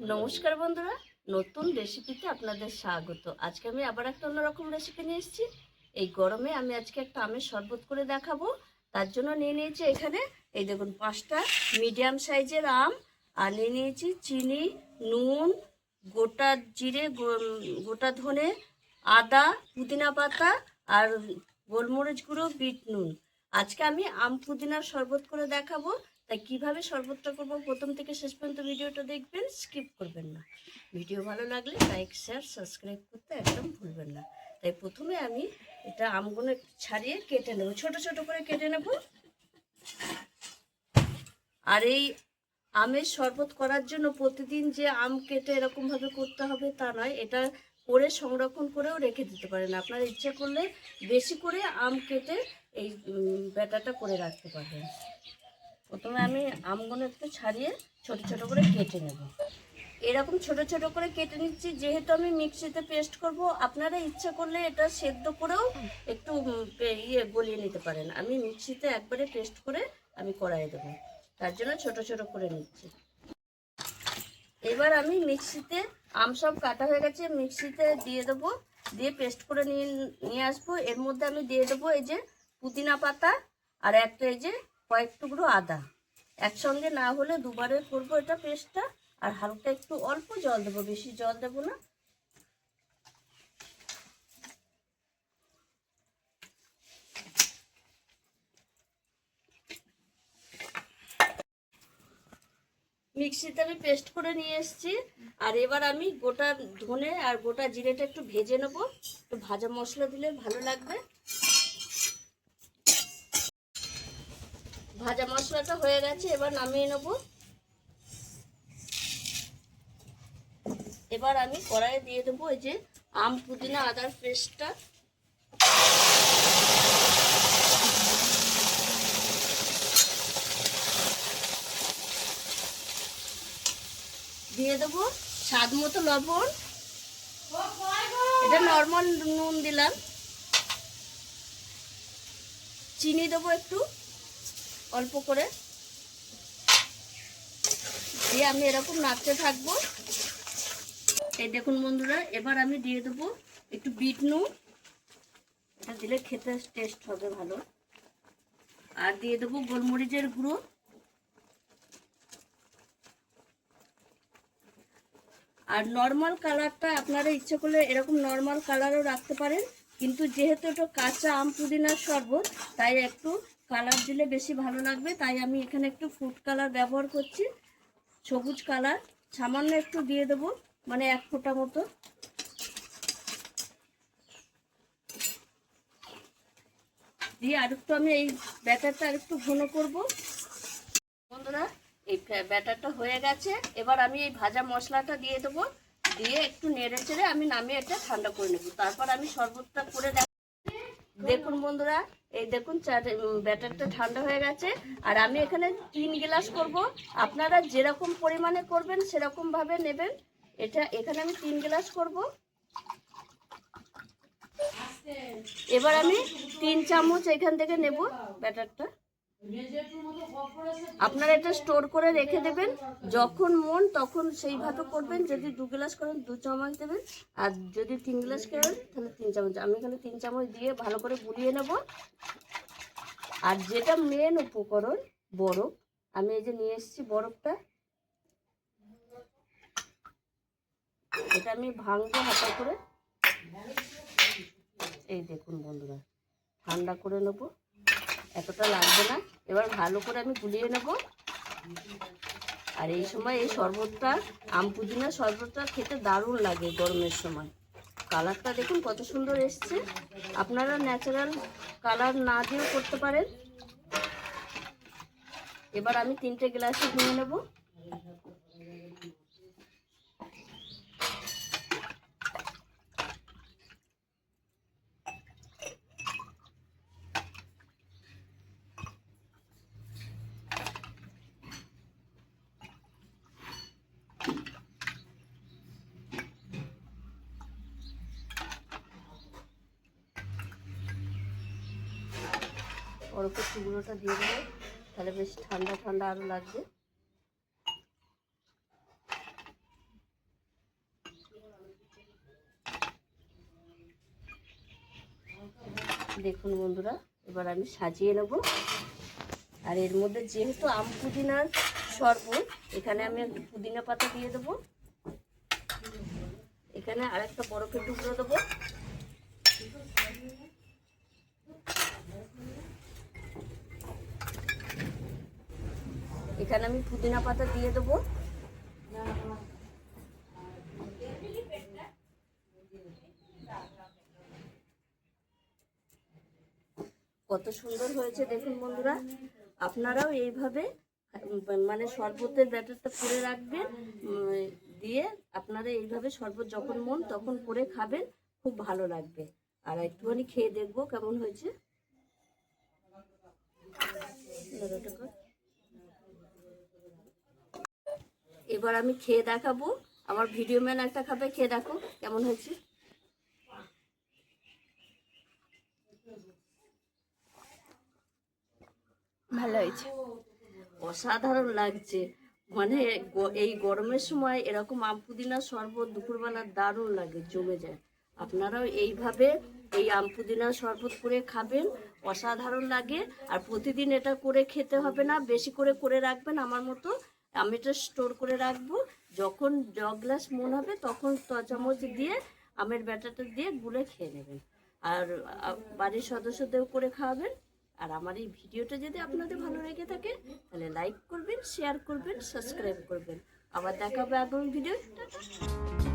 নমস্কার বন্ধুরা, নতুন রেসিপিতে আপনাদের স্বাগত। আজকে আমি আবার একটা অন্যরকম রেসিপি নিয়ে এসেছি। এই গরমে আমি আজকে একটা আমের শরবত করে দেখাবো। তার জন্য নিয়ে নিয়েছি এখানে এই দেখুন 5টা মিডিয়াম সাইজের আম, আর নিয়ে নিয়েছি চিনি, নুন, গোটা জিরে, গোটা ধনে, আদা, পুদিনা পাতা আর গোলমরিচ গুঁড়ো, বিট নুন। আজকে আমি আম পুদিনার শরবত করে দেখাবো। তাই কিভাবে শরবতটা করবো প্রথম থেকে শেষ পর্যন্ত ভিডিওটা দেখবেন, স্কিপ করবেন না। ভিডিও ভালো লাগলে লাইক, শেয়ার, সাবস্ক্রাইব করতে একদম ভুলবেন না। তাই প্রথমে আমি এটা আমগুলো একটু ছাড়িয়ে কেটে নেব, ছোট ছোট করে কেটে নেব। আর এই আমের শরবত করার জন্য প্রতিদিন যে আম কেটে এরকমভাবে করতে হবে তা নয়, এটা করে সংরক্ষণ করেও রেখে দিতে পারেন। আপনার ইচ্ছা করলে বেশি করে আম কেটে এই ব্যাটারটা করে রাখতে পারবেন। প্রথমে আমি আমগুলো একটু ছাড়িয়ে ছোট ছোট করে কেটে নেব। এরকম ছোট ছোট করে কেটে নিচ্ছি, যেহেতু আমি মিক্সিতে পেস্ট করব। আপনারা ইচ্ছা করলে এটা সেদ্ধ করেও একটু গলিয়ে নিতে পারেন। আমি মিক্সিতে একবারে পেস্ট করে আমি কড়াইয়ে দেবো, তার জন্য ছোট ছোট করে নিচ্ছি। এবার আমি মিক্সিতে আম সব কাটা হয়ে গেছে, মিক্সিতে দিয়ে দেবো, দিয়ে পেস্ট করে নিয়ে আসবো। এর মধ্যে আমি দিয়ে দেবো এই যে পুদিনা পাতা আর একটা এই যে কয়েক টুকরো আদা। একসঙ্গে না হলে দুবারে করবো এটা পেস্টটা। আর হালকা একটু অল্প জল দেবো, বেশি জল দেবো না। মিক্সিতে আমি পেস্ট করে নিয়ে এসেছি। আর এবার আমি গোটা ধনে আর গোটা জিরেটা একটু ভেজে নেবো। একটু ভাজা মশলা দিলে ভালো লাগবে। ভাজা মশলাটা হয়ে গেছে, এবার নামিয়ে নেব। এবার আমি কড়াইয়ে দিয়ে দেবো এই যে আম পুদিনা আদার পেস্টটা। দিয়ে দেবো স্বাদ মতো লবণ, এটা নর্মাল নুন দিলাম। চিনি দেবো একটু অল্প করে, দিয়ে আমি এরকম নাড়তে থাকবো। এই দেখুন বন্ধুরা, এবার আমি দিয়ে দেবো একটু বিট নুন, এটা দিলে খেতে টেস্ট হবে ভালো। আর দিয়ে দেবো গোলমরিচের গুঁড়ো। আর নর্মাল কালারটা আপনারা ইচ্ছে করলে এরকম নর্মাল কালারও রাখতে পারেন, কিন্তু যেহেতু এটা কাঁচা আম পুদিনার শরবত, তাই একটু কালার দিলে বেশি ভালো লাগবে। তাই আমি এখানে একটু ফুড কালার ব্যবহার করছি, সবুজ কালার সামান্য একটু দিয়ে দেবো, মানে 1 ফোঁটা মতো। দিয়ে আর একটু আমি এই ব্যাটারটা আর একটু ঘন করব। বন্ধুরা, এই ব্যাটারটা হয়ে গেছে। এবার আমি এই ভাজা মশলাটা দিয়ে দেবো, দিয়ে একটু নেড়ে চেড়ে আমি নামিয়ে এটা ঠান্ডা করে নেব। তারপর আমি শরবতটা করে দেখুন বন্ধুরা, এই দেখুন ব্যাটারটা ঠান্ডা হয়ে গেছে। আর আমি এখানে 3 গ্লাস করব। আপনারা যেরকম পরিমাণে করবেন সেরকম ভাবে নেবেন। এটা এখানে আমি 3 গ্লাস করব। এবার আমি 3 চামচ এখান থেকে নেব ব্যাটারটা। আপনারা এটা স্টোর করে রেখে দেবেন, যখন মন তখন সেইভাবে করবেন। যদি 2 গ্লাস করেন 2 চামচ দেবেন, আর যদি 3 গ্লাস করেন তাহলে 3 চামচ। আমি এখানে 3 চামচ দিয়ে ভালো করে গুলিয়ে নেব। আর যেটা মেন উপকরণ, বরফ, আমি এই যে নিয়ে এসেছি বরফটা, এটা আমি ভাঙবো হাতা করে। এই দেখুন বন্ধুরা, ঠান্ডা করে নেব, এতটা লাগবে না। এবার ভালো করে আমি গুলিয়ে নেব। আর এই সময় এই শরবতটা, আম পুদিনা শরবতটা খেতে দারুণ লাগে গরমের সময়। কালারটা দেখুন কত সুন্দর এসছে। আপনারা ন্যাচারাল কালার না দিয়েও করতে পারেন। এবার আমি 3টে গ্লাসে নিয়ে নেব। বরফের টুকরোটা দিয়ে দেবো, তাহলে বেশ ঠান্ডা ঠান্ডা আরও লাগবে। দেখুন বন্ধুরা, এবার আমি সাজিয়ে নেব। আর এর মধ্যে যেহেতু আম পুদিনার শরবত, এখানে আমি একটু পুদিনা পাতা দিয়ে দেবো। এখানে আরেকটা বরফের টুকরো দেবো। এখানে আমি পুদিনা পাতা দিয়ে দেবো। কত সুন্দর হয়েছে দেখুন বন্ধুরা। আপনারাও এইভাবে মানে শরবতের ব্যাটারটা করে রাখবেন, দিয়ে আপনারা এইভাবে শরবত যখন মন তখন করে খাবেন, খুব ভালো লাগবে। আর একটুখানি খেয়ে দেখবো কেমন হয়েছে। এবার আমি খেয়ে দেখাবো। আমার ভিডিও ম্যান একটা খাবে, খেয়ে দেখো কেমন হয়েছে। ভালো হয়েছে, অসাধারণ লাগছে। মানে এই গরমের সময় এরকম আম পুদিনার শরবত দুপুরবেলা দারুণ লাগে, জমে যায়। আপনারাও এইভাবে এই আম পুদিনার শরবত করে খাবেন, অসাধারণ লাগে। আর প্রতিদিন এটা করে খেতে হবে না, বেশি করে করে রাখবেন আমার মতো। আমি এটা স্টোর করে রাখবো, যখন গ্লাস মন হবে তখন চামচ দিয়ে আমের ব্যাটারটা দিয়ে গুলে খেয়ে নেবেন। আর বাড়ির সদস্যদেরও করে খাওয়াবেন। আর আমার এই ভিডিওটা যদি আপনাদের ভালো লেগে থাকে তাহলে লাইক করবেন, শেয়ার করবেন, সাবস্ক্রাইব করবেন। আবার দেখা হবে আগামী ভিডিও। টাটা।